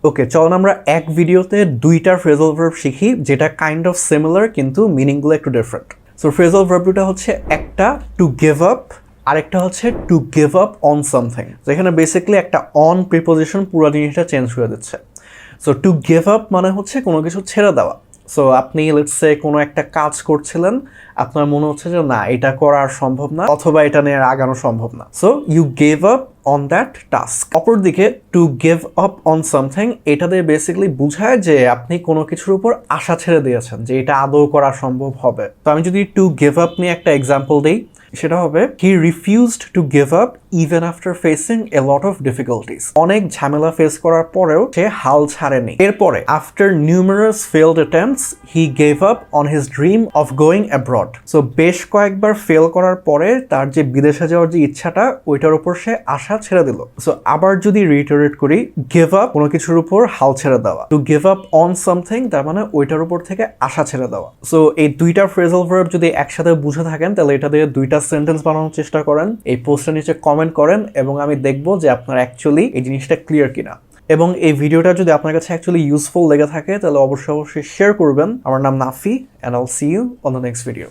ওকে, চলুন আমরা এক ভিডিওতে দুইটা ফ্রেজাল ভার্ব শিখি যেটা কাইন্ড অফ সিমিলার কিন্তু মিনিংগুলো একটু ডিফারেন্ট। সো ফ্রেজাল ভার্ব দুটা হচ্ছে একটা টু গিভ আপ, আরেকটা হচ্ছে two give up on something. যেখানে বেসিক্যালি একটা অন প্রিপোজিশন পুরো জিনিসটা চেঞ্জ করে দিচ্ছে। সো টু গিভ আপ মানে হচ্ছে কোনো কিছু ছেড়ে দেওয়া। সো আপনি লেটস সে কোনো একটা কাজ করছিলেন, আপনার মনে হচ্ছে যে না এটা করা আর সম্ভব না, অথবা এটা নিয়ে আর আগানো সম্ভব না, so you gave up on that task. অপরদিকে to give up on something, এটা দিয়ে বেসিক্যালি বোঝায় যে আপনি কোনো কিছুর উপর আশা ছেড়ে দিয়েছেন যে এটা আদৌ করা সম্ভব হবে। তো আমি যদি টু গিভ আপ নিয়ে একটা এক্সাম্পল দিই, সেটা হবে he refused to give up even after facing a lot of difficulties. অনেক ঝামেলা ফেস করার পরেও সে হাল ছাড়েনি। এরপরে after numerous failed attempts he gave up on his dream of going abroad. So বেশ কয়েকবার ফেল করার পরে তার যে বিদেশে যাওয়ার যে ইচ্ছাটা, ওইটার উপর সে আশা ছেড়ে দিল। সো আবার যদি রিটারেট করি, গিভ আপ কোনো কিছুর উপর হাল ছেড়ে দেওয়া, two give up on something তার মানে ওইটার উপর থেকে আশা ছেড়ে দেওয়া। সো এই দুইটা ফ্রেজাল ভার্ব যদি একসাথে বুঝে থাকেন তাহলে এটা দিয়ে দুইটা সেন্টেন্স বানানোর চেষ্টা করেন, এই পোস্টের নিচে কমেন্ট করেন এবং আমি দেখবো যে আপনার অ্যাকচুয়ালি এই জিনিসটা ক্লিয়ার কিনা। এবং এই ভিডিওটা যদি আপনার কাছে অ্যাকচুয়ালি ইউজফুল লেগে থাকে তাহলে অবশ্যই শেয়ার করবেন। আমার নাম Nafi, and I'll see you on the next video.